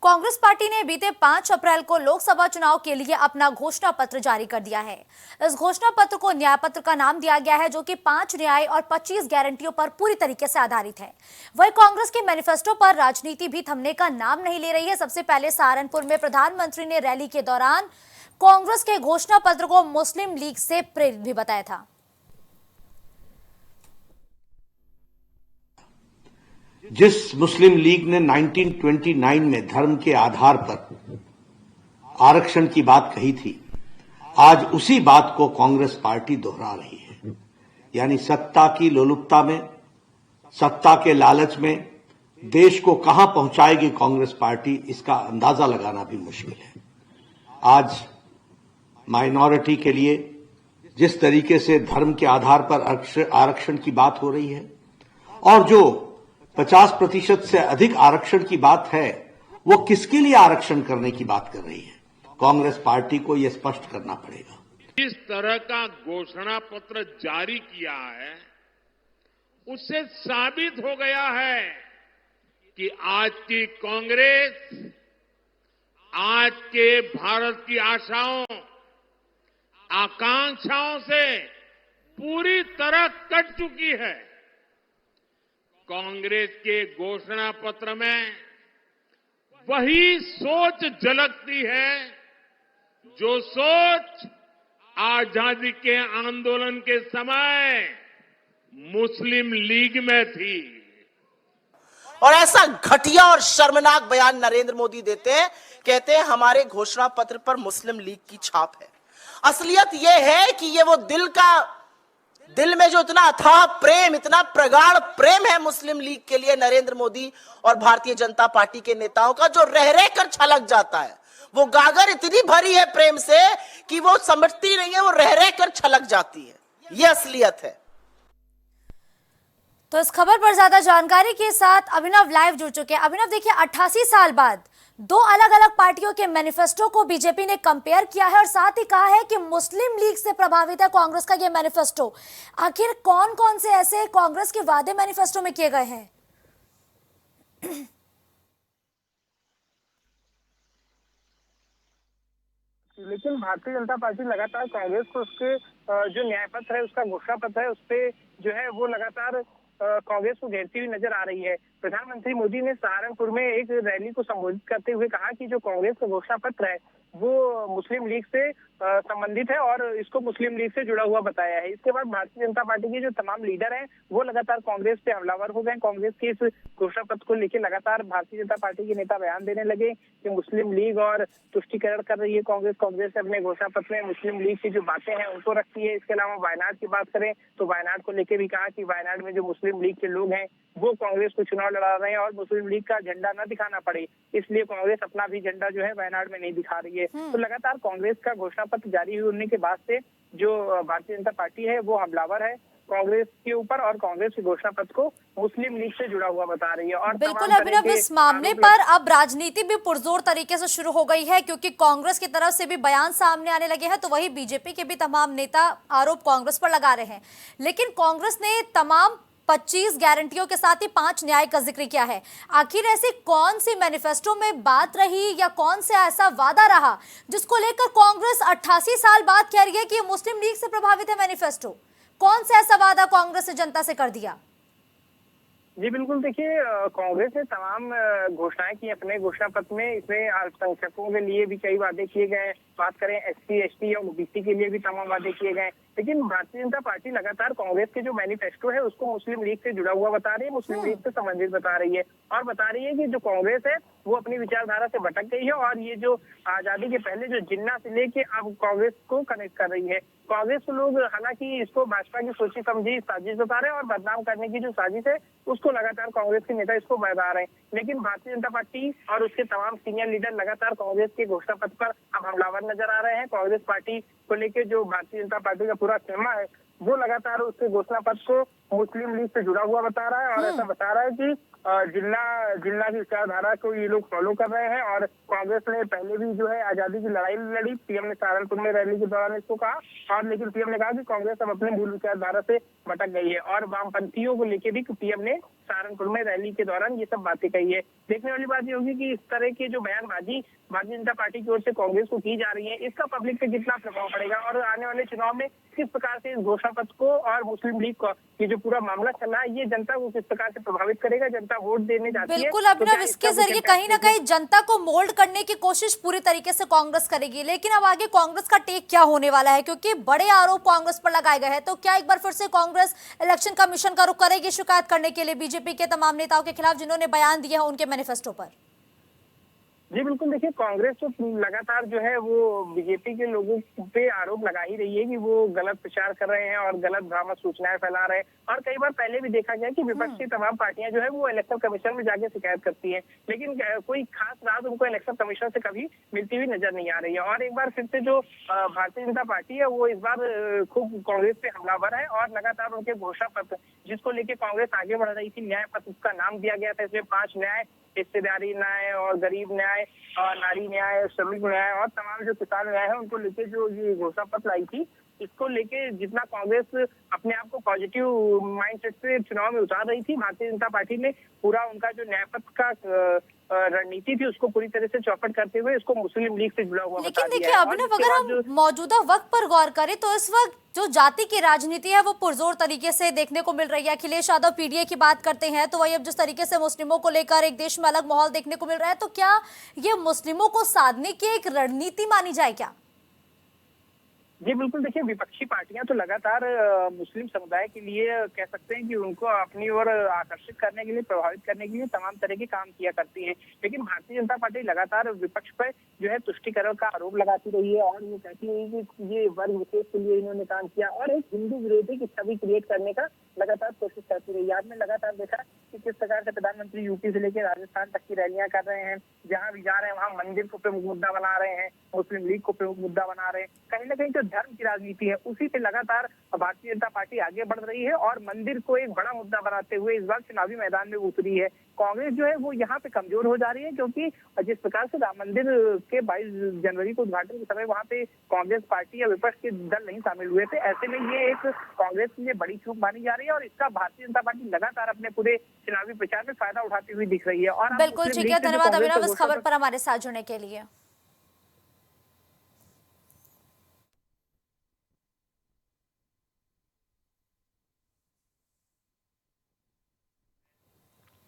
Congress party ने बीते 5 अप्रैल को लोकसभा चुनाव के लिए अपना घोषणा पत्र जारी कर दिया है। इस घोषणा पत्र को न्याय पत्र का नाम दिया गया है, जो कि 5 न्याय और 25 गारंटियों पर पूरी तरीके से आधारित है। वही कांग्रेस के मैनिफेस्टो पर राजनीति भी थमने का नाम नहीं ले रही है। सबसे पहले सहारनपुर में प्रधानमंत्री ने रैली के दौरान कांग्रेस के घोषणा पत्र को मुस्लिम लीग से प्रेरित भी बताया था। जिस मुस्लिम लीग ने 1929 में धर्म के आधार पर आरक्षण की बात कही थी, आज उसी बात को कांग्रेस पार्टी दोहरा रही है। यानी सत्ता की लोलुपता में, सत्ता के लालच में देश को कहां पहुंचाएगी कांग्रेस पार्टी, इसका अंदाजा लगाना भी मुश्किल है। आज माइनॉरिटी के लिए जिस तरीके से धर्म के आधार पर आरक्षण की बात हो रही है और जो 50% से अधिक आरक्षण की बात है, वो किसके लिए आरक्षण करने की बात कर रही है, कांग्रेस पार्टी को यह स्पष्ट करना पड़ेगा। इस तरह का घोषणा पत्र जारी किया है, उससे साबित हो गया है कि आज की कांग्रेस आज के भारत की आशाओं, आकांक्षाओं से पूरी तरह कट चुकी है। कांग्रेस के घोषणा पत्र में वही सोच झलकती है जो सोच आजादी के आंदोलन के समय मुस्लिम लीग में थी। और ऐसा घटिया और शर्मनाक बयान नरेंद्र मोदी देते हैं, कहते हैं हमारे घोषणा पत्र पर मुस्लिम लीग की छाप है। असलियत यह है कि ये वो दिल में जो इतना अथाह प्रेम, इतना प्रगाढ़ प्रेम है मुस्लिम लीग के लिए नरेंद्र मोदी और भारतीय जनता पार्टी के नेताओं का, जो रह रह कर छलक जाता है। वो गागर इतनी भरी है प्रेम से कि वो समझती नहीं है, वो रह रह कर छलक जाती है। ये असलियत है। तो इस खबर पर ज्यादा जानकारी के साथ अभिनव लाइव जुड़ चुके हैं। अभिनव, देखिए 88 साल बाद दो अलग अलग पार्टियों के मैनिफेस्टो को बीजेपी ने कंपेयर किया है और साथ ही कहा है कि मुस्लिम लीग से प्रभावित है कांग्रेस का ये मैनिफेस्टो। आखिर कौन कौन से ऐसे कांग्रेस के वादे मैनिफेस्टो में किए गए हैं? लेकिन भारतीय जनता पार्टी लगातार कांग्रेस को उसके जो न्याय पत्र है, उसका घोषणा पत्र है, उस पे जो है वो लगातार कांग्रेस को घेरती हुई नजर आ रही है। प्रधानमंत्री मोदी ने सहारनपुर में एक रैली को संबोधित करते हुए कहा कि जो कांग्रेस का घोषणा पत्र है वो मुस्लिम लीग से संबंधित है और इसको मुस्लिम लीग से जुड़ा हुआ बताया है। इसके बाद भारतीय जनता पार्टी के जो तमाम लीडर हैं वो लगातार कांग्रेस पे हमलावर हो गए। कांग्रेस के इस घोषणा पत्र को लेकर लगातार भारतीय जनता पार्टी के नेता बयान देने लगे कि मुस्लिम लीग और तुष्टीकरण कर रही है कांग्रेस। कांग्रेस अपने घोषणा पत्र में मुस्लिम लीग की जो बातें हैं उनको रखती है। इसके अलावा वायनाड की बात करें तो वायनाड को लेकर भी कहा कि वायनाड में जो मुस्लिम लीग के लोग हैं वो कांग्रेस को चुनाव लड़ा रहे हैं और मुस्लिम लीग का झंडा न दिखाना पड़े, इसलिए कांग्रेस अपना भी झंडा जो है वायनाड में नहीं दिखा रही है। तो लगातार कांग्रेस का घोषणा पत्र जारी होने के बाद से जो भारतीय जनता पार्टी है वो हमलावर है कांग्रेस के ऊपर और कांग्रेस के घोषणा पत्र को मुस्लिम लीग से जुड़ा हुआ बता रही है। और बिल्कुल अभिनव, इस मामले पर अब राजनीति भी पुरजोर तरीके से शुरू हो गई है, क्योंकि कांग्रेस की तरफ से भी बयान सामने आने लगे हैं, तो वही बीजेपी के भी तमाम नेता आरोप कांग्रेस पर लगा रहे हैं। लेकिन कांग्रेस ने तमाम 25 गारंटियों के साथ ही 5 न्याय का जिक्र किया है। आखिर ऐसी कौन सी मैनिफेस्टो में बात रही या कौन सा ऐसा वादा रहा जिसको लेकर कांग्रेस 88 साल बाद कह रही है कि मुस्लिम लीग से प्रभावित है मैनिफेस्टो? कौन सा ऐसा वादा कांग्रेस ने जनता से कर दिया? जी बिल्कुल, देखिए कांग्रेस ने तमाम घोषणाएं की अपने घोषणा पत्र में। इसमें अल्पसंख्यकों के लिए भी कई वादे किए गए। बात करें एससी, एसटी और ओबीसी के लिए भी तमाम वादे किए गए। लेकिन भारतीय जनता पार्टी लगातार कांग्रेस के जो मैनिफेस्टो है उसको मुस्लिम लीग से जुड़ा हुआ बता रही है, मुस्लिम लीग से संबंधित बता रही है और बता रही है कि जो कांग्रेस है वो अपनी विचारधारा से भटक गई है और ये जो आजादी के पहले जो जिन्ना से लेके अब कांग्रेस को कनेक्ट कर रही है। कांग्रेस के लोग हालांकि इसको भाजपा की सोची समझी साजिश बता रहे हैं और बदनाम करने की जो साजिश है उसको लगातार कांग्रेस के नेता इसको बता रहे हैं। लेकिन भारतीय जनता पार्टी और उसके तमाम सीनियर लीडर लगातार कांग्रेस के घोषणा पत्र पर अब हमलावर नजर आ रहे हैं। कांग्रेस पार्टी को लेकर जो भारतीय जनता पार्टी का पूरा खेमा है वो लगातार उसके घोषणा पत्र को मुस्लिम लीग से जुड़ा हुआ बता रहा है और ऐसा बता रहा है कि जिन्ना की विचारधारा को ये लोग फॉलो कर रहे हैं। और कांग्रेस ने पहले भी जो है आजादी की लड़ाई लड़ी, पीएम ने सहारनपुर में रैली के दौरान इसको कहा, और लेकिन पीएम ने कहा कि कांग्रेस अब अपने मूल विचारधारा से भटक गई है। और वामपंथियों को लेकर भी पीएम ने सहारनपुर में रैली के दौरान ये सब बातें कही है। देखने वाली बात ये होगी कि इस तरह के जो बयानबाजी भारतीय जनता पार्टी की ओर से कांग्रेस को की जा रही है, इसका पब्लिक पे कितना प्रभाव पड़ेगा और आने वाले चुनाव में किस प्रकार से इस घोषणा पत्र को और मुस्लिम लीग का ये जो पूरा मामला चल रहा है, ये जनता को किस प्रकार से प्रभावित करेगा। जनता वोट देने जाती है। बिल्कुल तो अभिनव, क्या इसके इसका जरिए कुछ कहीं ना impact कहीं जनता को मोल्ड करने की कोशिश पूरी तरीके से कांग्रेस करेगी। लेकिन अब आगे कांग्रेस का टेक क्या होने वाला है, क्योंकि बड़े आरोप कांग्रेस पर लगाए गए हैं। तो क्या एक बार फिर से कांग्रेस इलेक्शन कमीशन का रुख करेगी शिकायत करने के लिए बीजेपी के तमाम नेताओं के खिलाफ जिन्होंने बयान दिए हैं उनके मैनिफेस्टो पर? जी बिल्कुल, देखिए कांग्रेस तो लगातार जो है वो बीजेपी के लोगों पे आरोप लगा ही रही है कि वो गलत प्रचार कर रहे हैं और गलत भ्रामक सूचनाएं फैला रहे हैं। और कई बार पहले भी देखा गया कि विपक्षी तमाम पार्टियां जो है वो इलेक्शन कमीशन में जाके शिकायत करती हैं, लेकिन कोई खास राहत उनको इलेक्शन कमीशन से कभी मिलती हुई नजर नहीं आ रही है। और एक बार फिर से जो भारतीय जनता पार्टी है वो इस बार खूब कांग्रेस पे हमलावर है और लगातार उनके घोषणा पत्र जिसको लेके कांग्रेस आगे बढ़ रही थी, न्याय पत्र उसका नाम दिया गया था। इसमें 5 न्याय, हिस्सेदारी न्याय और गरीब न्याय और नारी न्याय, श्रमिक न्याय और तमाम जो किसान न्याय है उनको लेके जो ये घोषणा पत्र आई थी, इसको लेके जितना कांग्रेस अपने आप को पॉजिटिव माइंडसेट से चुनाव में उतार रही थी, भारतीय जनता पार्टी ने पूरा उनका जो न्याय पत्र का रणनीति थी उसको पूरी तरह से चौपट करते हुए इसको मुस्लिम लीग से जुड़ा हुआ बता लेकिन दिया देखिए है। अभिनव, अगर हम मौजूदा वक्त पर गौर करें तो इस वक्त जो जाति की राजनीति है वो पुरजोर तरीके से देखने को मिल रही है। अखिलेश यादव पीडीए की बात करते हैं तो वही अब जिस तरीके से मुस्लिमों को लेकर एक देश में अलग माहौल देखने को मिल रहा है, तो क्या ये मुस्लिमों को साधने की एक रणनीति मानी जाए क्या? जी बिल्कुल, देखिए विपक्षी पार्टियां तो लगातार मुस्लिम समुदाय के लिए कह सकते हैं कि उनको अपनी ओर आकर्षित करने के लिए, प्रभावित करने के लिए तमाम तरह के काम किया करती है। लेकिन भारतीय जनता पार्टी लगातार विपक्ष पर जो है तुष्टीकरण का आरोप लगाती रही है और ये कहती है कि ये वर्ग विशेष के लिए इन्होंने काम किया और एक हिंदू विरोधी की छवि क्रिएट करने का लगातार कोशिश करती रही है। आपने लगातार देखा कि किस प्रकार से प्रधानमंत्री यूपी से लेकर राजस्थान तक की रैलियां कर रहे हैं, जहां भी जा रहे हैं वहां मंदिर को प्रमुख मुद्दा बना रहे हैं, मुस्लिम लीग को प्रमुख मुद्दा बना रहे हैं। कहीं ना कहीं जो धर्म की राजनीति है उसी पे लगातार भारतीय जनता पार्टी आगे बढ़ रही है और मंदिर को एक बड़ा मुद्दा बनाते हुए इस बार चुनावी मैदान में उतरी है। कांग्रेस जो है वो यहाँ पे कमजोर हो जा रही है, क्योंकि जिस प्रकार से राम मंदिर के 22 जनवरी को उद्घाटन के समय वहाँ पे कांग्रेस पार्टी या विपक्ष के दल नहीं शामिल हुए थे। ऐसे में ये एक कांग्रेस के लिए बड़ी चूक मानी जा रही है और इसका भारतीय जनता पार्टी लगातार अपने पूरे चुनावी प्रचार में फायदा उठाती हुई दिख रही है। और बिल्कुल ठीक है, धन्यवाद अभिनव इस खबर पर हमारे साथ जुड़ने के लिए।